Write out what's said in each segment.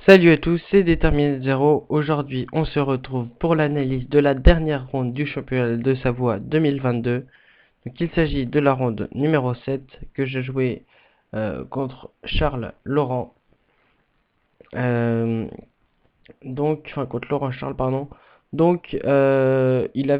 Salut à tous, c'est Déterminé Zéro. Aujourd'hui, on se retrouve pour l'analyse de la dernière ronde du championnat de Savoie 2022. Donc, il s'agit de la ronde numéro 7 que j'ai joué contre Charles Laurent. Contre Laurent Charles, pardon. Il a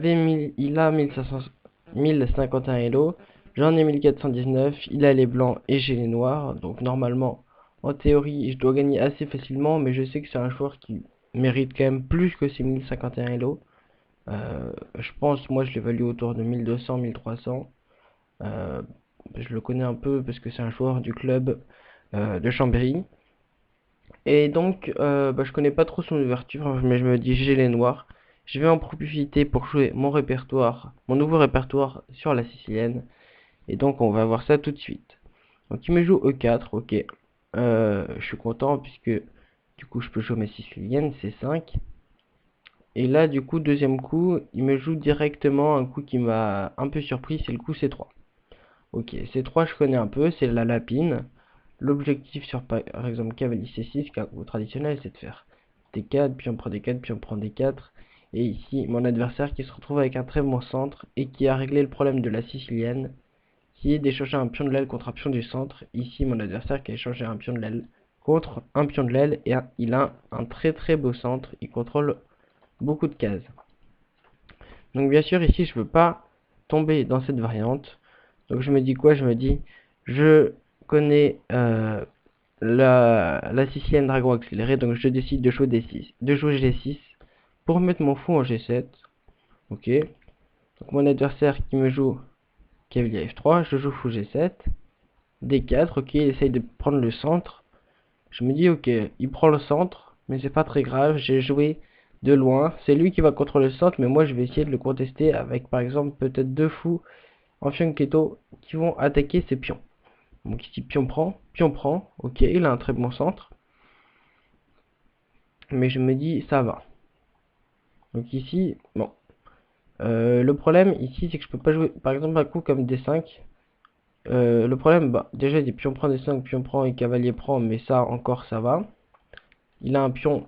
1051 Elo. J'en ai 1419. Il a les blancs et j'ai les noirs. Donc, normalement, en théorie, je dois gagner assez facilement, mais je sais que c'est un joueur qui mérite quand même plus que ses 1051 Elo. Je pense, moi, je l'évalue autour de 1200, 1300. Je le connais un peu parce que c'est un joueur du club de Chambéry. Et donc, je connais pas trop son ouverture, mais je me dis j'ai les noirs. Je vais en profiter pour jouer mon répertoire, mon nouveau répertoire sur la sicilienne. Et donc, on va voir ça tout de suite. Donc, il me joue E4, ok. Je suis content puisque du coup, je peux jouer mes siciliennes, C5. Et là, du coup, deuxième coup, il me joue directement un coup qui m'a un peu surpris, c'est le coup C3. Ok, C3, je connais un peu, c'est la lapine. L'objectif sur par exemple cavalier C6, ou traditionnel, c'est de faire D4, puis on prend D4, puis on prend D4. Et ici, mon adversaire qui se retrouve avec un très bon centre et qui a réglé le problème de la sicilienne, qui est d'échanger un pion de l'aile contre un pion du centre. Ici, mon adversaire qui a échangé un pion de l'aile contre un pion de l'aile et il a un très très beau centre. Il contrôle beaucoup de cases. Donc bien sûr, ici, je veux pas tomber dans cette variante. Donc je me dis quoi? Je me dis, je connais la sicilienne dragon accéléré, donc je décide de jouer D6, de jouer G6 pour mettre mon fou en G7. Ok. Donc mon adversaire qui me joue cavalier F3, je joue fou G7, D4. Ok, il essaye de prendre le centre. Je me dis ok, il prend le centre, mais c'est pas très grave. J'ai joué de loin. C'est lui qui va contrôler le centre, mais moi je vais essayer de le contester avec par exemple peut-être deux fous en fianchetto qui vont attaquer ses pions. Donc ici pion prend, ok, il a un très bon centre. Mais je me dis ça va. Donc ici, bon. Le problème ici c'est que je peux pas jouer par exemple un coup comme D5. Le problème, déjà des pion prend D5, pion prend et cavalier prend, mais ça encore ça va. Il a un pion.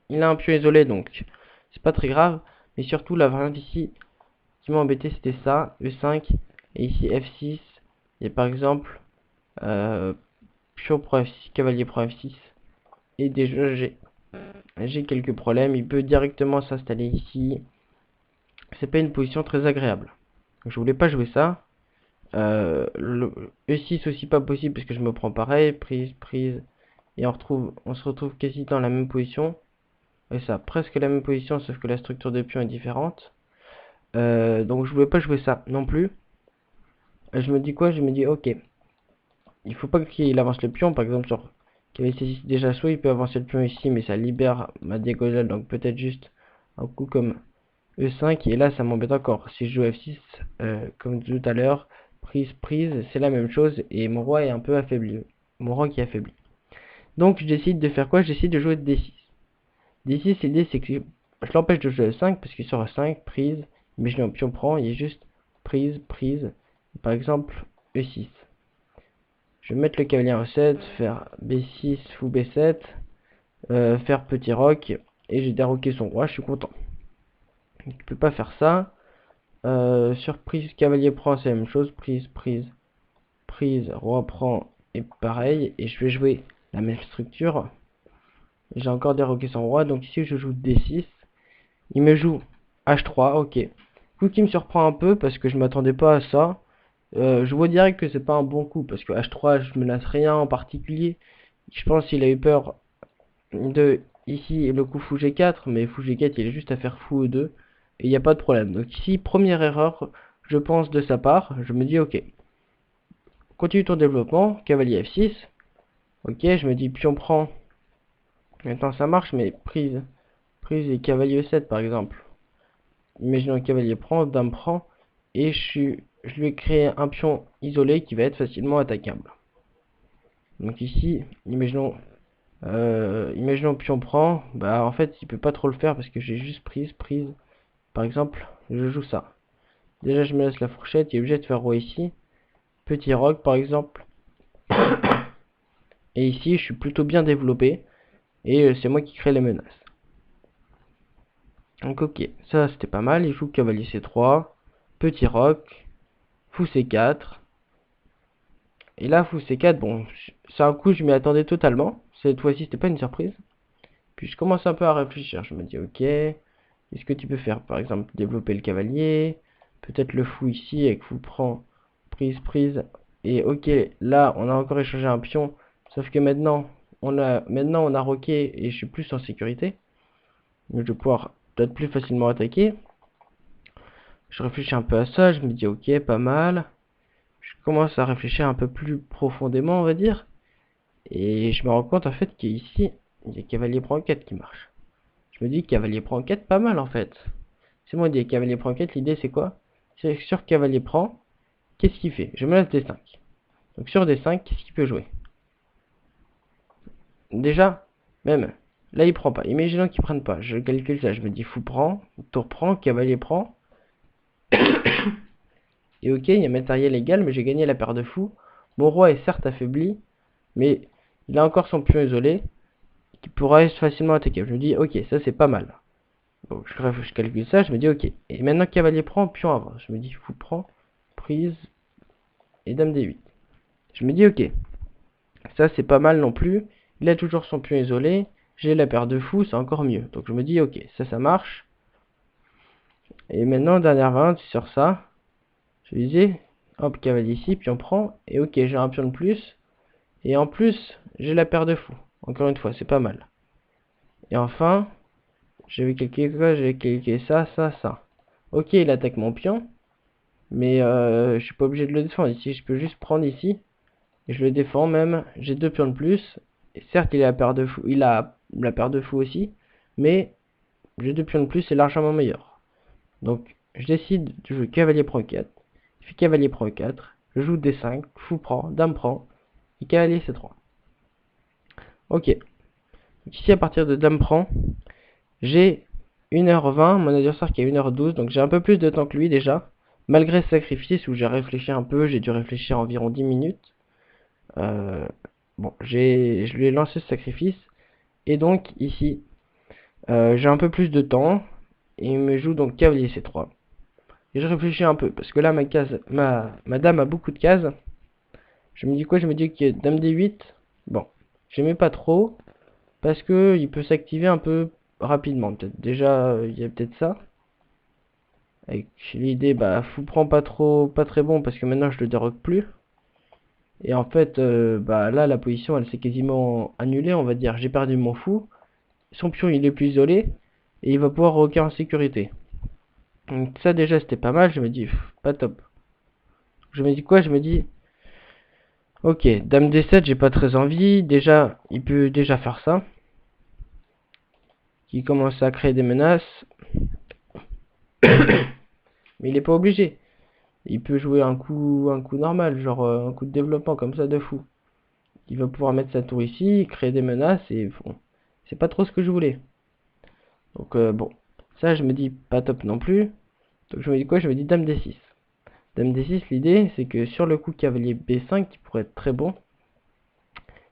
Il a un pion isolé donc c'est pas très grave. Mais surtout la variante ici qui m'a embêté c'était ça, E5 et ici F6. Et par exemple pion prend F6, cavalier prend F6. Et déjà j'ai quelques problèmes. Il peut directement s'installer ici. C'est pas une position très agréable. Je voulais pas jouer ça. Le E6 aussi pas possible parce que je me prends pareil. Prise. Et on se retrouve quasi dans la même position. Et ça, presque la même position sauf que la structure de pion est différente. Donc je voulais pas jouer ça non plus. Je me dis quoi? Je me dis ok. Il faut pas qu'il avance le pion. Par exemple sur cavalier C6 déjà soit il peut avancer le pion ici mais ça libère ma diagonale. Donc peut-être juste un coup comme E5 et là ça m'embête encore. Si je joue F6 comme tout à l'heure, prise, c'est la même chose et mon roi est un peu affaibli. Mon roi qui est affaibli. Donc je décide de faire quoi? Je décide de jouer D6. D6 l'idée c'est que je l'empêche de jouer E5 parce qu'il sera 5, prise, mais je l'ai en pion prend, il est juste prise. Par exemple E6. Je vais mettre le cavalier en E7, faire B6 fou B7, faire petit roc et j'ai déroqué son roi, je suis content. Donc, il peut pas faire ça. Surprise, cavalier prend, c'est la même chose. Prise, roi prend, et pareil. Et je vais jouer la même structure. J'ai encore déroqué son roi, donc ici je joue D6. Il me joue H3, ok. Coup qui me surprend un peu parce que je m'attendais pas à ça. Je vois direct que c'est pas un bon coup parce que H3 je me lasse rien en particulier. Je pense qu'il a eu peur de ici le coup fou G4, mais fou G4 il est juste à faire fou E2 et il n'y a pas de problème. Donc ici première erreur je pense de sa part, je me dis ok, continue ton développement, cavalier F6, ok, je me dis pion prend, maintenant ça marche mais prise et cavalier E7 par exemple. Imaginons cavalier prend, dame prend et je lui ai créé un pion isolé qui va être facilement attaquable. Donc ici, imaginons pion prend, en fait il peut pas trop le faire parce que j'ai juste prise. Par exemple, je joue ça. Déjà je me laisse la fourchette, il est obligé de faire roi ici. Petit roc par exemple. Et ici, je suis plutôt bien développé. Et c'est moi qui crée les menaces. Donc ok, ça c'était pas mal. Il joue cavalier C3, petit roc, fou C4. Et là, fou C4, bon, c'est un coup, je m'y attendais totalement. Cette fois-ci, c'était pas une surprise. Puis je commence un peu à réfléchir. Je me dis, ok, qu'est-ce que tu peux faire? Par exemple, développer le cavalier. Peut-être le fou ici, avec fou prend, prise, prise. Et ok, là, on a encore échangé un pion. Sauf que maintenant, on a roqué et je suis plus en sécurité. Donc je vais pouvoir peut-être plus facilement attaquer. Je réfléchis un peu à ça, je me dis ok, pas mal. Je commence à réfléchir un peu plus profondément, on va dire. Et je me rends compte en fait qu'ici, il y a cavalier prend 4 qui marche. Je me dis cavalier prend 4, pas mal en fait. C'est moi dit cavalier prend 4, l'idée c'est quoi? C'est sur cavalier prend, qu'est-ce qu'il fait? Je menace D5. Donc sur D5, qu'est-ce qu'il peut jouer? Déjà, même, là il prend pas. Imaginons qu'il prenne pas. Je calcule ça, je me dis fou prend, tour prend, cavalier prend. Et ok, il y a matériel égal, mais j'ai gagné la paire de fous. Mon roi est certes affaibli, mais il a encore son pion isolé, qui pourra facilement attaquer. Je me dis, ok, ça c'est pas mal. Donc je calcule ça, je me dis, ok. Et maintenant cavalier prend, pion avance. Je me dis, fou prend, prise, et dame D8. Je me dis, ok, ça c'est pas mal non plus. Il a toujours son pion isolé, j'ai la paire de fous, c'est encore mieux. Donc je me dis, ok, ça marche. Et maintenant, dernière variante, sur ça. Je disais, hop, cavalier ici, puis on prend, et ok, j'ai un pion de plus, et en plus, j'ai la paire de fous. Encore une fois, c'est pas mal. Et enfin, je vais calculer quoi? Je vais calculer ça, ça, ça. Ok, il attaque mon pion, mais je suis pas obligé de le défendre ici, je peux juste prendre ici, et je le défends même, j'ai deux pions de plus, et certes, il a la paire de fous, il a la paire de fous aussi, mais j'ai deux pions de plus, c'est largement meilleur. Donc, je décide de jouer cavalier prend 4. Je fais cavalier prend 4. Je joue D5, fou prend, dame prend, et cavalier C3. Ok. Donc ici, à partir de dame prend, j'ai 1h20, mon adversaire qui a 1h12, donc j'ai un peu plus de temps que lui déjà. Malgré ce sacrifice où j'ai réfléchi un peu, j'ai dû réfléchir environ 10 minutes. Bon, je lui ai lancé ce sacrifice. Et donc, ici, j'ai un peu plus de temps. Et il me joue donc cavalier C3. Et je réfléchis un peu, parce que là, ma dame a beaucoup de cases. Je me dis quoi? Je me dis que dame D8, bon, j'aimais pas trop, parce que il peut s'activer un peu rapidement. Peut-être déjà, il y a peut-être ça. Avec l'idée, bah, fou prend pas trop, pas très bon, parce que maintenant je le dérogue plus. Et en fait, bah là, la position, elle s'est quasiment annulée, on va dire. J'ai perdu mon fou, son pion, il est plus isolé, et il va pouvoir roquer en sécurité. Donc ça, déjà, c'était pas mal. Je me dis, pas top. Je me dis quoi? Je me dis, ok, dame D7, j'ai pas très envie. Déjà, il peut déjà faire ça. Qui commence à créer des menaces. Mais il est pas obligé. Il peut jouer un coup normal, genre un coup de développement comme ça de fou. Il va pouvoir mettre sa tour ici, créer des menaces et bon, c'est pas trop ce que je voulais. Donc bon, ça je me dis pas top non plus. Donc je me dis quoi? Je me dis dame D6. Dame D6, l'idée c'est que sur le coup cavalier B5 qui pourrait être très bon,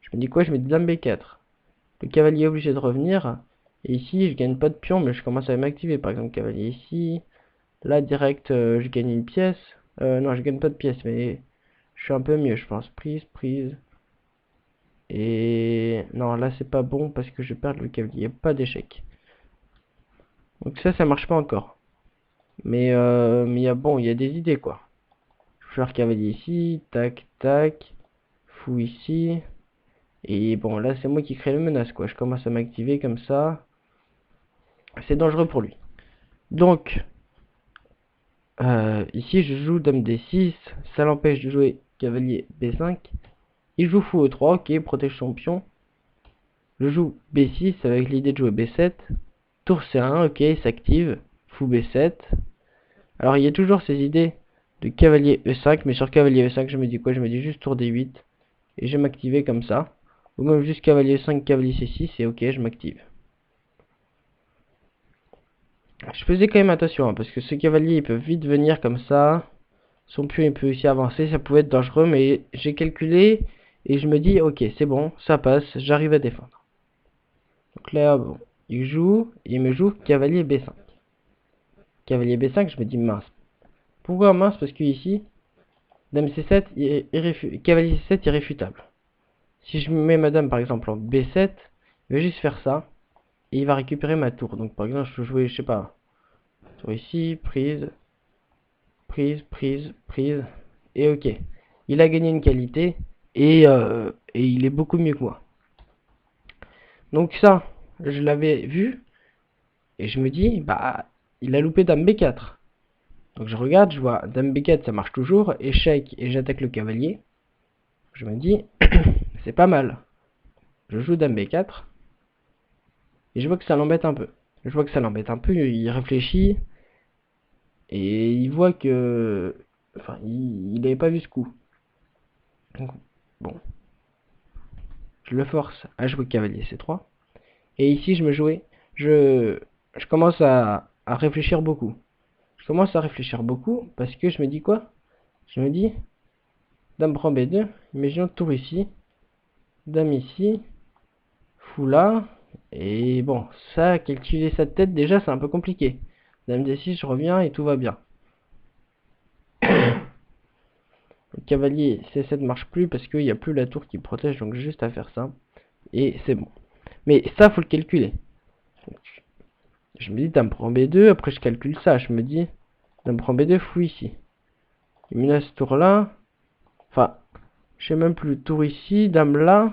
je me dis quoi? Je mets dame B4. Le cavalier est obligé de revenir. Et ici je gagne pas de pion mais je commence à m'activer. Par exemple cavalier ici. Là direct je gagne une pièce. Non je gagne pas de pièce mais je suis un peu mieux je pense. Prise, prise. Et non là c'est pas bon parce que je perds le cavalier. Il n'y a pas d'échec. Donc ça marche pas encore. Mais il y a des idées quoi. Je vais faire cavalier ici. Tac, tac. Fou ici. Et bon là c'est moi qui crée le menace quoi. Je commence à m'activer comme ça. C'est dangereux pour lui. Donc ici je joue dame D6. Ça l'empêche de jouer cavalier B5. Il joue fou E3, ok, protège son pion. Je joue B6 avec l'idée de jouer B7. Tour C1, ok, s'active. Fou B7. Alors il y a toujours ces idées de cavalier E5, mais sur cavalier E5 je me dis quoi? Je me dis juste tour D8. Et je vais m'activer comme ça. Ou même juste cavalier E5, cavalier C6, et ok, je m'active. Je faisais quand même attention, hein, parce que ce cavalier il peut vite venir comme ça. Son pion il peut aussi avancer, ça pouvait être dangereux, mais j'ai calculé. Et je me dis, ok, c'est bon, ça passe, j'arrive à défendre. Donc là, bon, il joue, il me joue cavalier B5. Cavalier B5, je me dis mince. Pourquoi mince? Parce que ici, dame C7, cavalier C7 irréfutable. Si je mets ma dame par exemple en B7, il va juste faire ça, et il va récupérer ma tour. Donc par exemple, je peux jouer, je sais pas, tour ici, prise, prise, prise, prise, et ok. Il a gagné une qualité, et il est beaucoup mieux que moi. Donc ça, je l'avais vu, et je me dis, bah, il a loupé dame B4. Donc je regarde, je vois dame B4, ça marche toujours, échec, et j'attaque le cavalier. Je me dis, c'est pas mal. Je joue dame B4, et je vois que ça l'embête un peu. Je vois que ça l'embête un peu, il réfléchit, et il voit que... Enfin, il n'avait pas vu ce coup. Donc, bon, je le force à jouer cavalier C3. Et ici, je commence à réfléchir beaucoup. Je commence à réfléchir beaucoup parce que je me dis quoi? Je me dis, dame prend B2, imaginons tour ici, dame ici, fou là, et bon, ça, calculer sa tête déjà, c'est un peu compliqué. Dame D6, je reviens et tout va bien. Le cavalier C7 marche plus parce qu'il n'y a plus la tour qui protège, donc j'ai juste à faire ça. Et c'est bon. Mais ça, faut le calculer. Donc, je me dis, dame prend B2, après je calcule ça, je me dis, dame prend B2, fou ici. Il me laisse tour là. Enfin, je sais même plus, tour ici, dame là.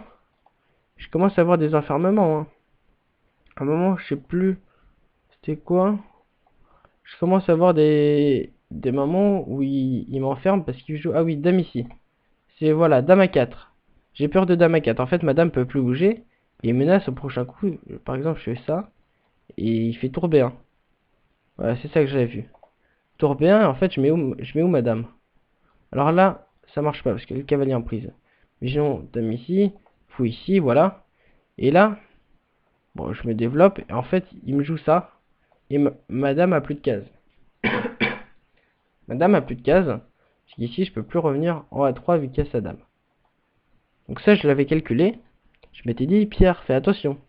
Je commence à avoir des enfermements. Hein. À un moment, je sais plus, c'était quoi. Je commence à avoir des moments où il m'enferme parce qu'il joue... Ah oui, dame ici. C'est voilà, dame à 4. J'ai peur de dame à 4. En fait, madame peut plus bouger. Et il menace au prochain coup. Par exemple, je fais ça. Et il fait tour B1. Voilà, c'est ça que j'avais vu. Tour B1, en fait, je mets où madame? Alors là, ça marche pas parce que le cavalier en prise. Imaginons dame ici, fou ici, voilà. Et là, bon, je me développe. Et en fait, il me joue ça. Et madame a plus de cases. Madame a plus de cases. Parce qu'ici, je peux plus revenir en A3 vu qu'il y a sa dame. Donc ça, je l'avais calculé. Je m'étais dit, Pierre, fais attention.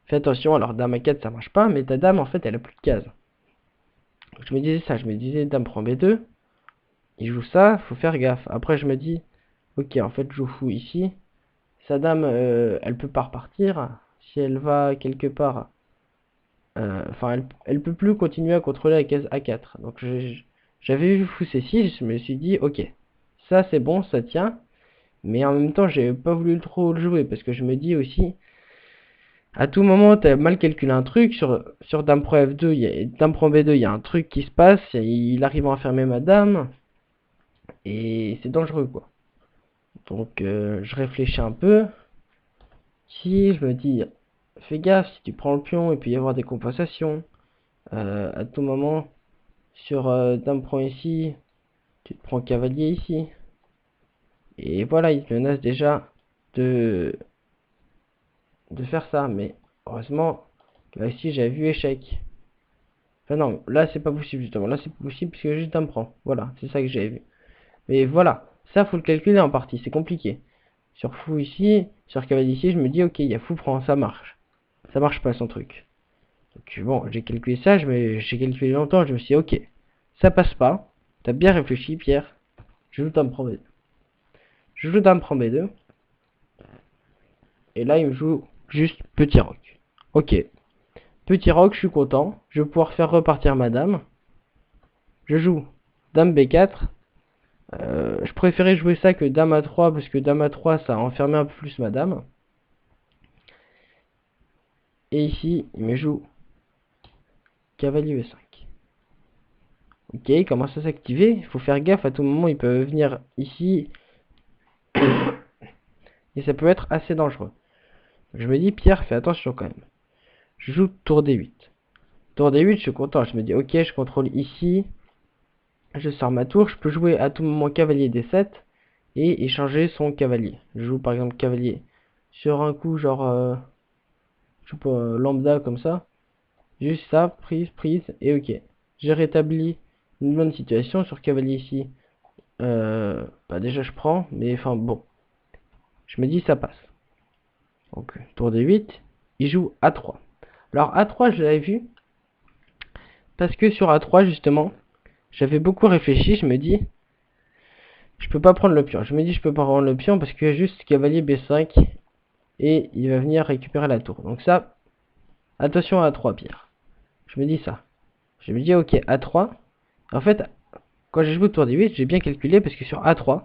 Fais attention, alors dame A4, ça marche pas. Mais ta dame, en fait, elle a plus de cases. Donc, je me disais ça. Je me disais, dame prend B2. Il joue ça, faut faire gaffe. Après, je me dis, ok, en fait, je joue fou ici. Sa dame, elle peut pas repartir. Si elle va quelque part, enfin, elle peut plus continuer à contrôler la case A4. Donc, j'avais vu fou C6, je me suis dit, ok, ça c'est bon, ça tient. Mais en même temps, j'ai pas voulu trop le jouer parce que je me dis aussi, à tout moment, t'as mal calculé un truc sur dame pro F2, dame pro B2, il y a un truc qui se passe, il arrive à enfermer ma dame et c'est dangereux quoi. Donc, je réfléchis un peu. Si je me dis, fais gaffe, si tu prends le pion, il peut y avoir des compensations. À tout moment, sur dame prend ici, tu te prends cavalier ici. Et voilà, il te menace déjà de, de faire ça. Mais heureusement, là ici, j'avais vu échec. Enfin non, là c'est pas possible justement. Là c'est pas possible parce que juste dame prend. Voilà, c'est ça que j'avais vu. Mais voilà, ça faut le calculer en partie, c'est compliqué. Sur fou ici, sur cavalier ici, je me dis ok, il y a fou prend, ça marche. Ça marche pas son truc. Donc bon, j'ai calculé ça, j'ai calculé longtemps, je me suis dit, ok, ça passe pas. T'as bien réfléchi, Pierre. Je joue dame prend B2. Je joue dame prend B2. Et là, il me joue juste petit roc. Ok. Petit roc, je suis content. Je vais pouvoir faire repartir ma dame. Je joue dame B4. Je préférais jouer ça que dame A3 parce que dame A3, ça a enfermé un peu plus ma dame. Et ici, il me joue cavalier E5. Ok, il commence à s'activer. Il faut faire gaffe, à tout moment, il peut venir ici. Et ça peut être assez dangereux. Je me dis, Pierre, fais attention quand même. Je joue tour D8. Tour D8, je suis content. Je me dis, ok, je contrôle ici. Je sors ma tour. Je peux jouer à tout moment cavalier D7 et échanger son cavalier. Je joue par exemple cavalier sur un coup, genre, je sais pas, lambda comme ça. Juste ça, prise, prise, et ok. J'ai rétabli une bonne situation sur cavalier ici. Bah déjà je prends, mais enfin bon. Je me dis ça passe. Donc tour D8, il joue A3. Alors A3 je l'avais vu parce que sur A3 justement, j'avais beaucoup réfléchi, je me dis je peux pas prendre le pion. Je me dis je peux pas prendre le pion parce qu'il y a juste cavalier B5 et il va venir récupérer la tour. Donc ça, attention à A3 Pierre. Je me dis ça. Je me dis ok A3. En fait, quand j'ai joué tour D8, j'ai bien calculé parce que sur A3,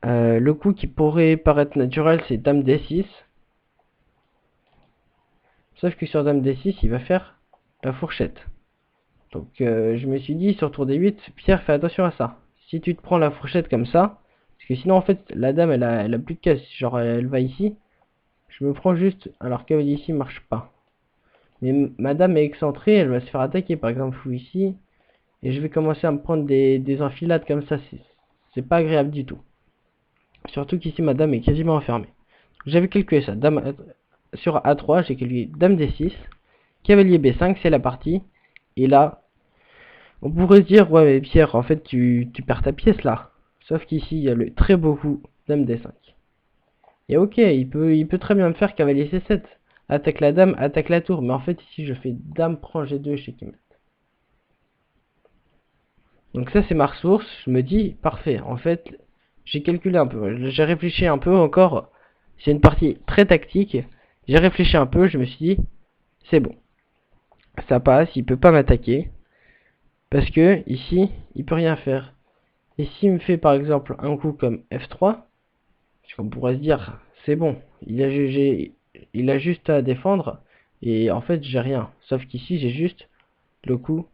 le coup qui pourrait paraître naturel c'est Dame D6. Sauf que sur Dame D6, il va faire la fourchette. Donc je me suis dit sur tour D8, Pierre fais attention à ça. Si tu te prends la fourchette comme ça, parce que sinon en fait la dame elle a plus de casse, genre elle va ici, je me prends juste, alors cavalier ici marche pas. Mais ma dame est excentrée, elle va se faire attaquer par exemple fou ici, et je vais commencer à me prendre des enfilades comme ça, c'est pas agréable du tout. Surtout qu'ici ma dame est quasiment enfermée. J'avais calculé ça, dame, sur A3 j'ai calculé dame D6, cavalier B5 c'est la partie, et là on pourrait se dire, ouais mais Pierre, en fait tu perds ta pièce là. Sauf qu'ici il y a le très beau coup dame D5. Et ok, il peut très bien me faire cavalier C7. Attaque la dame, attaque la tour. Mais en fait ici je fais dame prend G2 chez Kim. Donc ça c'est ma ressource, je me dis, parfait. En fait, j'ai calculé un peu, j'ai réfléchi un peu encore. C'est une partie très tactique. J'ai réfléchi un peu, je me suis dit, c'est bon. Ça passe, il peut pas m'attaquer. Parce que ici, il peut rien faire. Et s'il me fait par exemple un coup comme F3, parce qu'on pourrait se dire, c'est bon, il a juste à défendre, et en fait j'ai rien. Sauf qu'ici j'ai juste le coup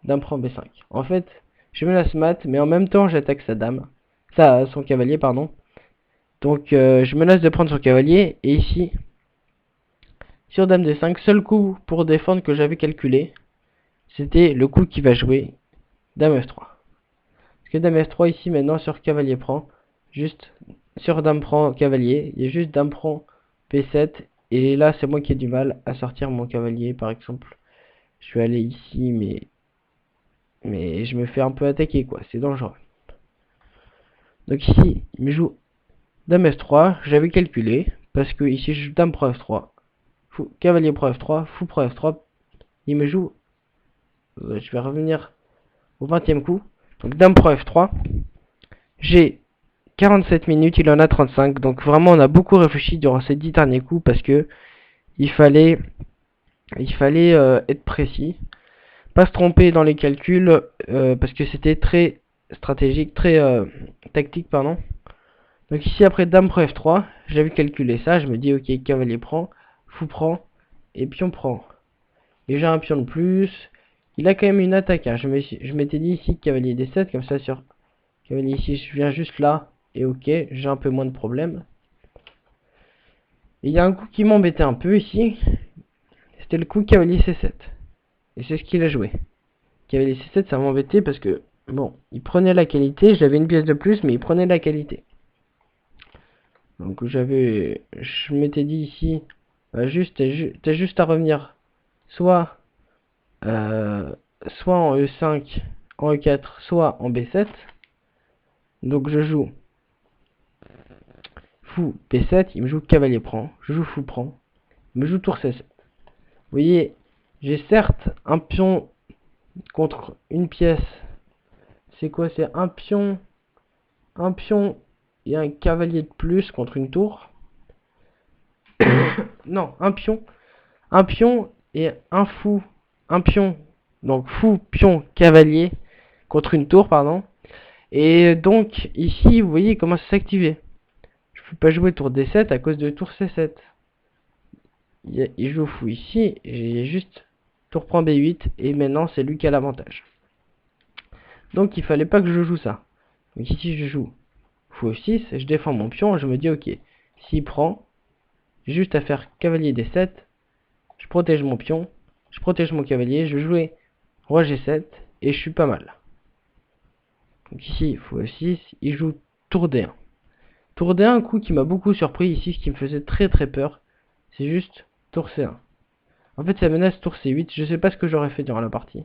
d'un prend B5. En fait, je menace mat, mais en même temps j'attaque sa dame, son cavalier pardon. Donc je menace de prendre son cavalier, et ici, sur dame D5, seul coup pour défendre que j'avais calculé, c'était le coup qui va jouer dame F3. Parce que dame F3 ici maintenant sur cavalier prend, juste sur dame prend cavalier, il y a juste dame prend P7, et là c'est moi qui ai du mal à sortir mon cavalier par exemple. Je vais aller ici mais je me fais un peu attaquer quoi, c'est dangereux. Donc ici il me joue dame F3, j'avais calculé, parce que ici je joue dame prend F3, cavalier prend F3, fou prend F3, il me joue, je vais revenir au 20e coup, donc dame prend F3, j'ai 47 minutes, il en a 35. Donc vraiment, on a beaucoup réfléchi durant ces 10 derniers coups parce que il fallait être précis, pas se tromper dans les calculs parce que c'était très stratégique, très tactique, pardon. Donc ici, après dame prend F3, j'avais calculé ça. Je me dis, ok, cavalier prend, fou prend et pion prend. Et j'ai un pion de plus. Il a quand même une attaque. Hein. Je m'étais dit ici cavalier D7, comme ça sur cavalier ici, je viens juste là. Et ok, j'ai un peu moins de problèmes. Et il y a un coup qui m'embêtait un peu ici. C'était le coup cavalier C7. Et c'est ce qu'il a joué. Cavalier C7, ça m'embêtait parce que, bon, il prenait la qualité. J'avais une pièce de plus, mais il prenait la qualité. Donc je m'étais dit ici, t'as juste à revenir soit, soit en E5, en E4, soit en B7. Donc je joue fou B7, il me joue cavalier prend, je joue fou prend, il me joue tour C7. Vous voyez, j'ai certes un pion contre une pièce. C'est quoi? C'est un pion et un cavalier de plus contre une tour. Non, un pion et un fou, un pion. Donc fou, pion, cavalier contre une tour, pardon. Et donc ici, vous voyez, il commence à s'activer. Je peux pas jouer tour D7 à cause de tour C7. Il joue fou ici, j'ai juste tour prend B8 et maintenant c'est lui qui a l'avantage. Donc il fallait pas que je joue ça. Donc ici je joue fou F6, je défends mon pion, je me dis ok, s'il prend, j'ai juste à faire cavalier D7, je protège mon pion, je protège mon cavalier, je jouais roi G7 et je suis pas mal. Donc ici fou F6, il joue tour D1. Tour D1, un coup qui m'a beaucoup surpris ici, ce qui me faisait très peur, c'est juste tour C1. En fait ça menace tour C8, je sais pas ce que j'aurais fait durant la partie.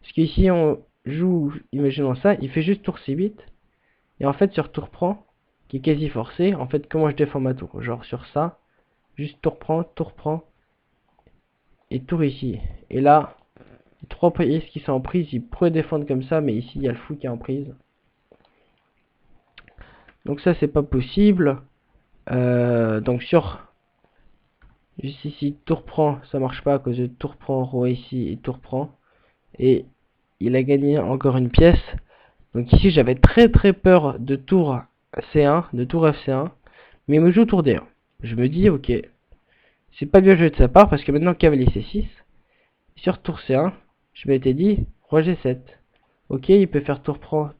Parce qu'ici on joue, imaginons ça, il fait juste tour C8. Et en fait sur tour prend, qui est quasi forcé. En fait, comment je défends ma tour? Genre sur ça, juste tour prend, et tour ici. Et là, les 3 pièces qui sont en prise, ils pourraient défendre comme ça, mais ici, il y a le fou qui est en prise. Donc ça, c'est pas possible. Donc juste ici, tour prend, ça marche pas à cause de tour prend, roi ici et tour prend. Et il a gagné encore une pièce. Donc ici, j'avais très peur de tour C1, de tour FC1. Mais il me joue tour D1. Je me dis, ok, c'est pas bien joué de sa part parce que maintenant cavalier C6. Sur tour C1, je m'étais dit, roi G7. Ok, il peut faire tour prend,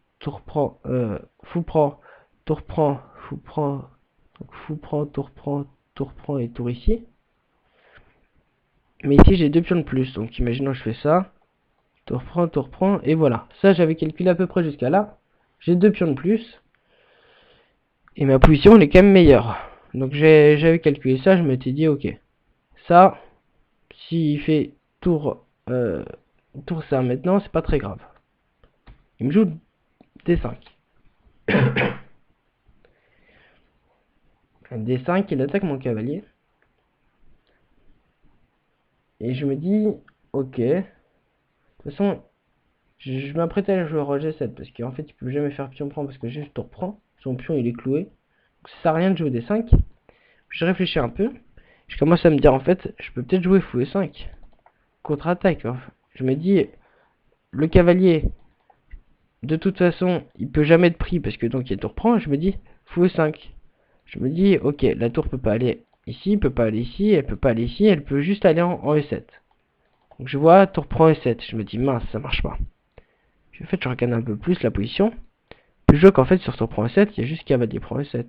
fou prend, tour prend, fou prend, donc fou prend, tour prend et tour ici. Mais ici j'ai 2 pions de plus, donc imaginons je fais ça, tour prend, et voilà. Ça j'avais calculé à peu près jusqu'à là. J'ai 2 pions de plus, et ma position elle est quand même meilleure. Donc j'avais calculé ça, je m'étais dit ok, ça, s'il fait tour ça maintenant, c'est pas très grave. Il me joue D5. D5, il attaque mon cavalier. Et je me dis, ok. De toute façon, je m'apprêtais à jouer roi G7 parce qu'en fait, il peut jamais faire pion prend parce que juste tour prend. Son pion, il est cloué. Donc ça sert à rien de jouer D5. Je réfléchis un peu. Je commence à me dire, en fait, je peux peut-être jouer fou E5. Contre-attaque. Je me dis, le cavalier, de toute façon, il peut jamais être pris parce que donc il tour prend. Je me dis, fou E5. Je me dis, ok, la tour peut pas aller ici, peut pas aller ici, elle peut pas aller ici, elle peut juste aller en E7. Donc je vois, tour prend E7. Je me dis, mince, ça marche pas. Puis en fait, je regarde un peu plus la position. Puis je vois qu'en fait, sur tour prend E7, il y a juste cavalier prend E7.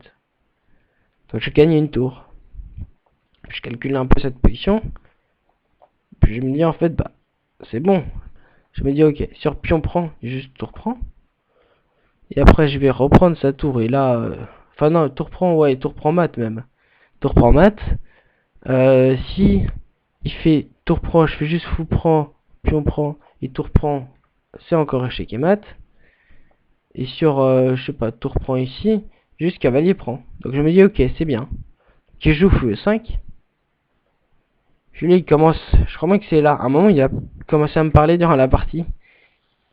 Donc je gagne une tour. Je calcule un peu cette position. Puis je me dis, en fait, bah, c'est bon. Je me dis, ok, sur pion prend, juste tour prend. Et après, je vais reprendre sa tour. Et là, enfin non, tour prend, ouais, tour prend mat même. Tour prend mat. Si il fait tour prend, je fais juste fou prend, pion prend et tour prend, c'est encore échec et mat. Et sur, je sais pas, tour prend ici, juste cavalier prend. Donc je me dis, ok, c'est bien. Qui joue fou E5. Puis là, il commence, je crois bien que c'est là. À un moment, il a commencé à me parler durant la partie.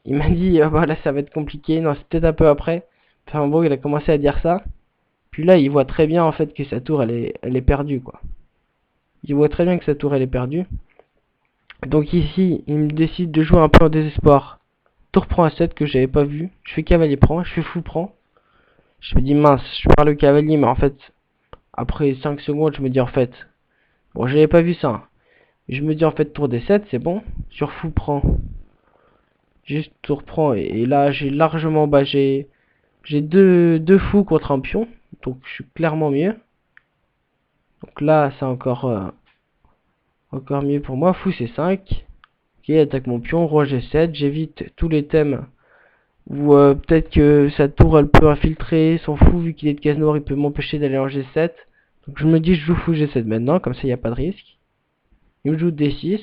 Il m'a dit, voilà, ça va être compliqué. Non, c'est peut-être un peu après. Enfin bon, il a commencé à dire ça. Puis là, il voit très bien en fait que sa tour, elle est perdue, quoi. Il voit très bien que sa tour, elle est perdue. Donc ici, il me décide de jouer un peu en désespoir. Tour prend A7 que j'avais pas vu. Je fais cavalier prend, je fais fou prend. Je me dis mince, je perds le cavalier, mais en fait, après 5 secondes, je me dis en fait, bon, j'avais pas vu ça. Je me dis en fait tour D7, c'est bon. Sur fou prend, juste tour prend, et là j'ai largement, bah j'ai deux fous contre un pion, donc je suis clairement mieux. Donc là, c'est encore mieux pour moi. Fou C5. Ok, attaque mon pion, roi G7. J'évite tous les thèmes où peut-être que sa tour elle peut infiltrer son fou vu qu'il est de case noire, il peut m'empêcher d'aller en G7. Donc je me dis je joue fou G7 maintenant, comme ça il n'y a pas de risque. Il me joue D6.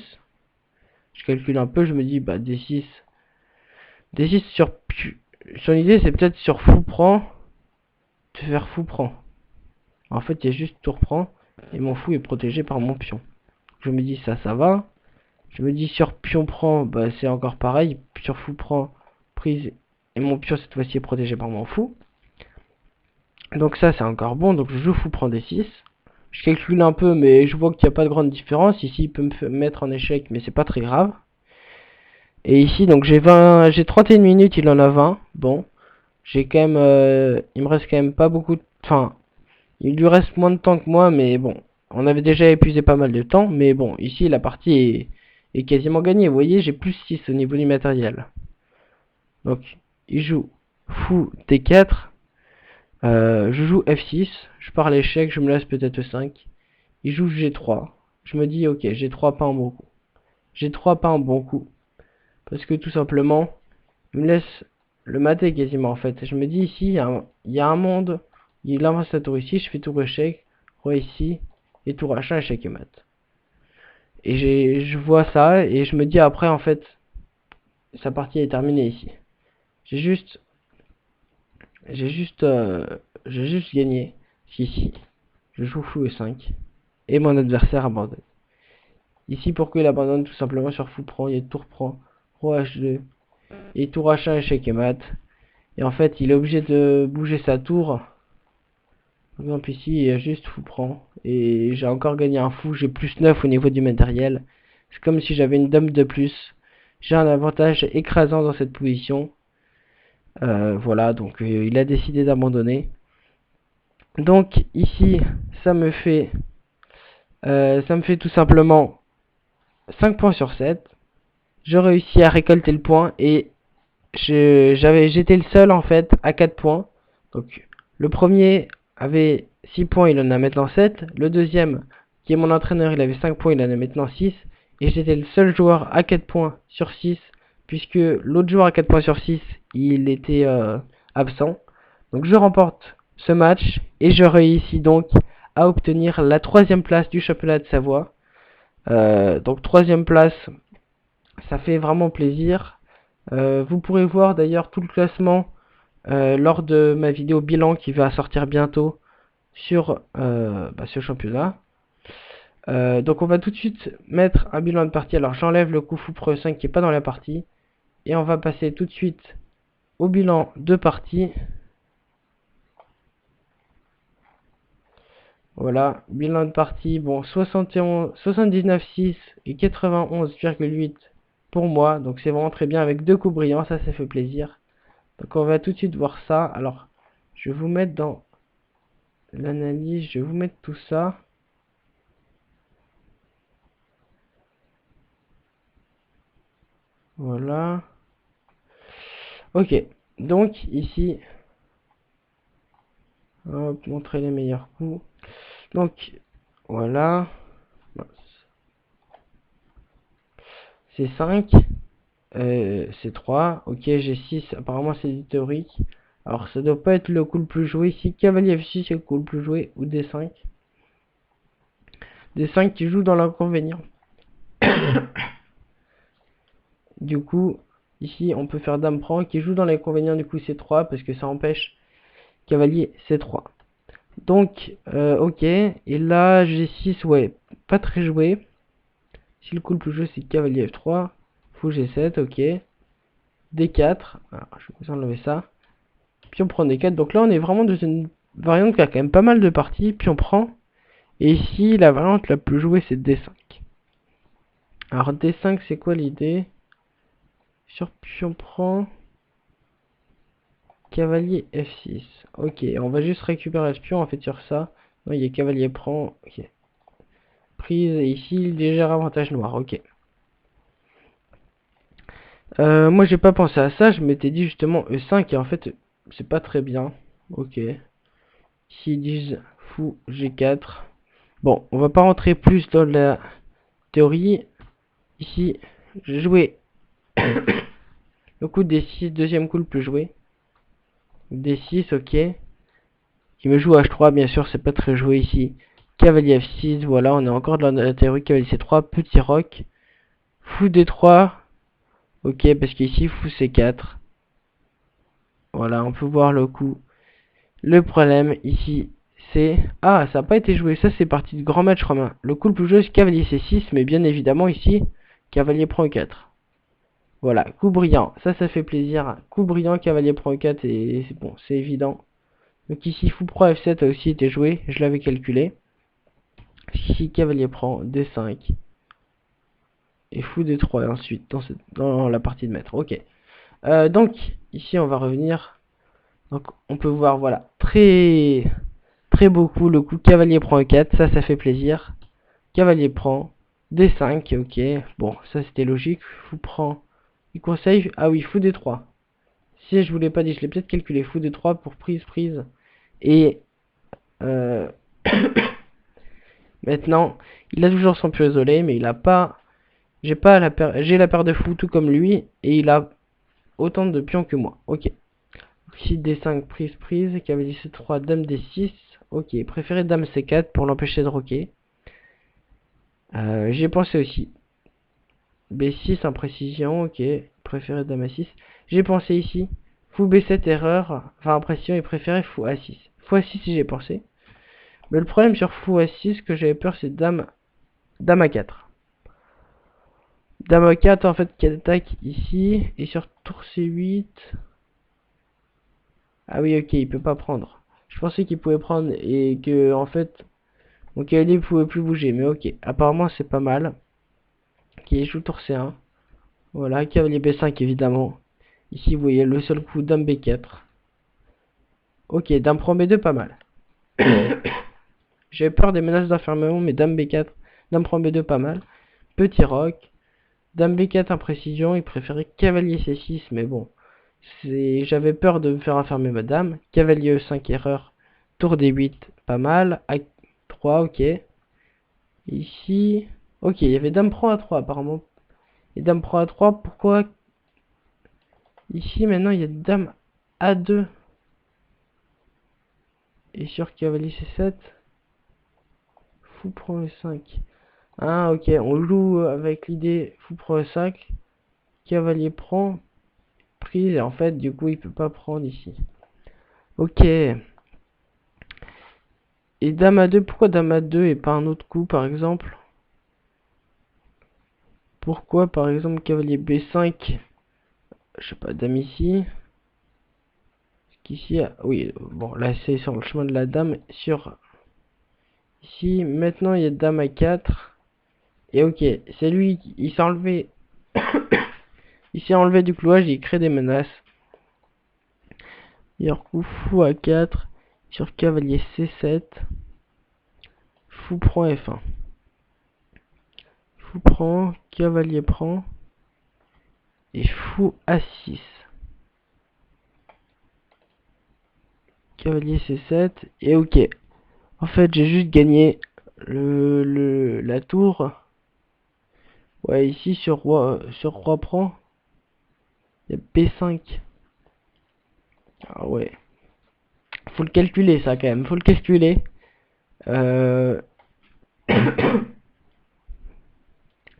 Je calcule un peu, je me dis bah D6. D6 sur son idée c'est peut-être sur fou prend, de faire fou prend. En fait il y a juste tour prend et mon fou est protégé par mon pion. Je me dis ça va. Je me dis sur pion prend, bah c'est encore pareil. Sur fou prend, prise. Et mon pion cette fois-ci est protégé par mon fou. Donc ça c'est encore bon. Donc je joue fou prend D6. Je calcule un peu mais je vois qu'il n'y a pas de grande différence. Ici il peut me mettre en échec mais c'est pas très grave. Et ici donc j'ai 31 minutes, il en a 20. Bon. J'ai quand même... il me reste quand même pas beaucoup de... Enfin, il lui reste moins de temps que moi mais bon. On avait déjà épuisé pas mal de temps. Mais bon, ici la partie est quasiment gagnée. Vous voyez, j'ai plus 6 au niveau du matériel. Donc, il joue fou D4. Je joue F6. Je pars l'échec. Je me laisse peut-être E5. Il joue G3. Je me dis, ok, G3 pas un bon coup. G3 pas un bon coup. Parce que tout simplement, il me laisse le mater quasiment en fait. Je me dis ici, il y a un monde. Il avance la tour ici. Je fais tour échec. Roi ici. Et tour H1, échec et mat. Et je vois ça. Et je me dis après, en fait, sa partie est terminée ici. J'ai juste j'ai juste gagné. Ici, je joue fou E5 et mon adversaire abandonne. Ici, pourquoi il abandonne? Tout simplement sur fou prend, il y a tour prend, roi H2 et tour H1 échec et mat. Et en fait, il est obligé de bouger sa tour. Par exemple ici, il y a juste fou prend et j'ai encore gagné un fou, j'ai plus 9 au niveau du matériel. C'est comme si j'avais une dame de plus. J'ai un avantage écrasant dans cette position. Voilà, donc il a décidé d'abandonner. Donc ici, ça me fait tout simplement 5 points sur 7. Je réussis à récolter le point et j'étais le seul en fait à 4 points. Donc le premier avait 6 points, il en a maintenant 7. Le deuxième, qui est mon entraîneur, il avait 5 points, il en a maintenant 6. Et j'étais le seul joueur à 4 points sur 6, puisque l'autre joueur à 4 points sur 6, il était absent. Donc je remporte ce match et je réussis donc à obtenir la 3e place du championnat de Savoie. Donc 3e place, ça fait vraiment plaisir. Vous pourrez voir d'ailleurs tout le classement lors de ma vidéo bilan qui va sortir bientôt sur ce championnat. Donc on va tout de suite mettre un bilan de partie. Alors j'enlève le coup fou pro 5 qui est pas dans la partie. Et on va passer tout de suite au bilan de partie. Voilà, bilan de partie, bon 79,6 et 91,8 pour moi. Donc c'est vraiment très bien avec 2 coups brillants, ça fait plaisir. Donc on va tout de suite voir ça. Alors je vais vous mettre dans l'analyse, je vais vous mettre tout ça. Voilà. Ok, donc ici, hop, montrer les meilleurs coups. Donc voilà, c'est 5, c'est 3, ok j'ai 6, apparemment c'est du théorique. Alors ça doit pas être le coup le plus joué ici, cavalier F6 c'est le coup le plus joué, ou D5. D5 qui joue dans l'inconvénient. Du coup, ici on peut faire dame prend qui joue dans l'inconvénient du coup C3 parce que ça empêche cavalier C3. Donc, ok, et là j'ai 6, ouais, pas très joué. Si le coup le plus joué c'est cavalier F3, fou G7, ok. D4, alors je vais vous enlever ça. Puis on prend D4, donc là on est vraiment dans une variante qui a quand même pas mal de parties, puis on prend. Et ici la variante la plus jouée c'est D5. Alors D5 c'est quoi l'idée? Sur pion prend cavalier F6. Ok, on va juste récupérer ce pion en fait sur ça. Non, il y a cavalier prend, ok. Prise, et ici léger avantage noir, ok. Moi j'ai pas pensé à ça, je m'étais dit justement E5 et en fait c'est pas très bien. Ok. Ici ils disent fou G4. Bon, on va pas rentrer plus dans la théorie. Ici, j'ai joué le coup D6, deuxième coup le plus joué. D6, ok. Qui me joue H3, bien sûr, c'est pas très joué ici. Cavalier F6, voilà, on est encore dans la théorie. Cavalier C3, petit roc. Fou D3, ok, parce qu'ici, fou C4. Voilà, on peut voir le coup. Le problème ici, c'est... Ah, ça n'a pas été joué, ça c'est parti de grand match romain. Le coup le plus joué, c'est cavalier C6, mais bien évidemment ici, cavalier prend E4. Voilà, coup brillant, ça fait plaisir. Coup brillant, cavalier prend E4 et c'est bon, c'est évident. Donc ici, fou prend F7 a aussi été joué, je l'avais calculé. Ici, cavalier prend D5. Et fou D3 ensuite dans la partie de maître. Ok. Donc, ici, on va revenir. Donc, on peut voir, voilà, très beau coup. Le coup cavalier prend E4, ça fait plaisir. Cavalier prend D5, ok. Bon, ça c'était logique. Fou prend. Il conseille. Ah oui, fou D3. Si je vous l'ai pas dit, je l'ai peut-être calculé. Fou D3 pour prise. Et maintenant, il a toujours son pion isolé, mais il a pas. J'ai la paire de fou tout comme lui, et il a autant de pions que moi. Ok. Ici D5 prise, cavalier C3, dame D6. Ok, préféré dame C4 pour l'empêcher de roquer. J'y ai pensé aussi. B6 en précision, ok. Préféré dame A6. J'ai pensé ici. Fou B7 erreur, enfin impression et préféré fou A6. fou à 6 si j'ai pensé. Mais le problème sur fou à 6 que j'avais peur, c'est dame à 4. Dame à 4 en fait qui attaque ici. Et sur tour C8. Ah oui, ok, il peut pas prendre. Je pensais qu'il pouvait prendre et que en fait mon cavalier pouvait plus bouger. Mais ok, apparemment c'est pas mal. Ok, joue tour C1. Voilà, cavalier B5 évidemment. Ici vous voyez le seul coup dame B4. Ok, dame prend B2 pas mal. J'avais peur des menaces d'enfermement, mais dame B4, dame prend B2 pas mal. Petit roc. Dame B4 imprécision, il préférait cavalier C6, mais bon. J'avais peur de me faire enfermer ma dame. Cavalier E5 erreur. Tour D8, pas mal. A3, ok. Ici, ok, il y avait dame prend A3 apparemment. Et dame prend A3, pourquoi ici maintenant il y a dame A2. Et sur cavalier C7, fou prend E5. Ah ok, on joue avec l'idée fou prend E5. Cavalier prend prise et en fait du coup il peut pas prendre ici. Ok. Et dame A2, pourquoi dame A2 et pas un autre coup par exemple? Pourquoi par exemple cavalier B5? Je sais pas, dame ici. Qu'ici, oui, bon là c'est sur le chemin de la dame. Sur ici, maintenant il y a dame A4. Et ok, c'est lui, il s'est enlevé. Il s'est enlevé du clouage et il crée des menaces. Meilleur coup, fou A4 sur cavalier C7. Fou prend F1. Fou prend, cavalier prend. Et fou A6. Cavalier C7. Et ok. En fait, j'ai juste gagné la tour. Ouais, ici sur roi prend. Il y a B5. Ah ouais. Faut le calculer ça quand même. Faut le calculer.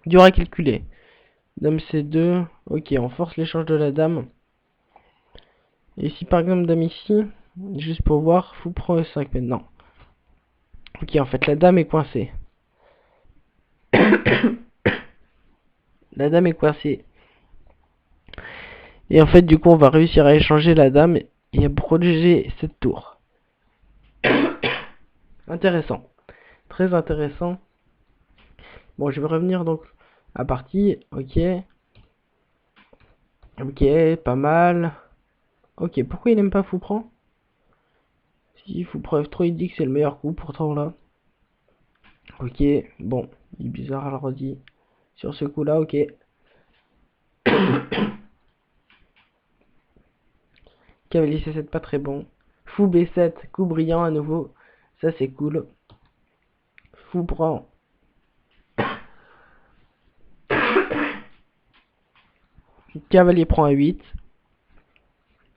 Dur à calculer. Dame C2. Ok, on force l'échange de la dame. Et si par exemple dame ici, juste pour voir, fou prend E5 maintenant. Ok, en fait la dame est coincée. La dame est coincée. Et en fait du coup on va réussir à échanger la dame et à protéger cette tour. Intéressant. Très intéressant. Bon, je vais revenir donc à partie. Ok. Ok, pas mal. Ok, pourquoi il aime pas fou prend? Si fou prend F3, il dit que c'est le meilleur coup pourtant là. Ok, bon, il est bizarre, elle redit. Sur ce coup là, ok. Cavalier C7 pas très bon. Fou B7, coup brillant à nouveau. Ça c'est cool. Fou prend. Cavalier prend A8.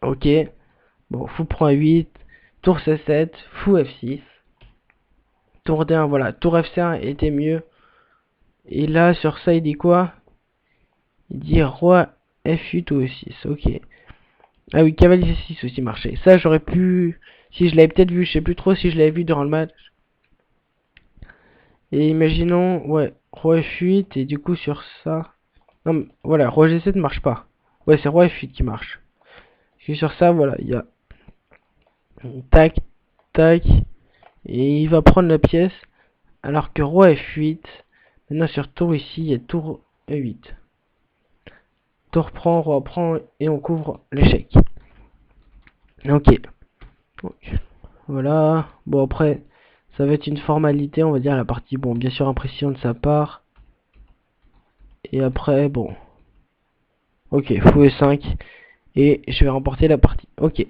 Ok. Bon, fou prend A8. Tour C7. Fou F6. Tour D1, voilà. Tour F5 était mieux. Et là, sur ça, il dit quoi? Il dit roi F8 ou E6. Ok. Ah oui, cavalier C6 aussi marchait. Ça, j'aurais pu... Si je l'avais peut-être vu, je sais plus trop si je l'avais vu durant le match. Et imaginons, ouais, roi F8 et du coup sur ça... Non, mais voilà, roi G7 ne marche pas. Ouais, c'est roi F8 qui marche. Parce que sur ça, voilà, il y a... Tac, tac. Et il va prendre la pièce. Alors que roi F8... Maintenant sur tour ici, il y a tour E8. Tour prend, roi prend et on couvre l'échec. Ok. Donc, voilà. Bon après, ça va être une formalité, on va dire la partie. Bon, bien sûr impression de sa part. Et après, bon. Ok, fou E5. Et je vais remporter la partie. Ok.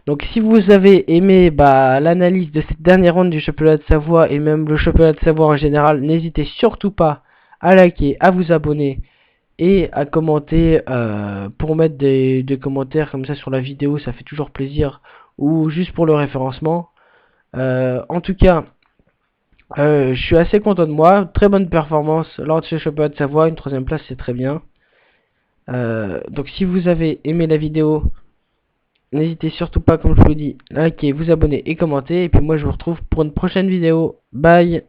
Donc si vous avez aimé l'analyse de cette dernière ronde du championnat de Savoie et même le championnat de Savoie en général, n'hésitez surtout pas à liker, à vous abonner et à commenter pour mettre des commentaires comme ça sur la vidéo, ça fait toujours plaisir, ou juste pour le référencement. En tout cas, je suis assez content de moi, très bonne performance lors de ce championnat de Savoie, une 3ème place c'est très bien. Donc si vous avez aimé la vidéo, n'hésitez surtout pas, comme je vous dis, likez, vous abonner et commenter. Et puis moi je vous retrouve pour une prochaine vidéo. Bye!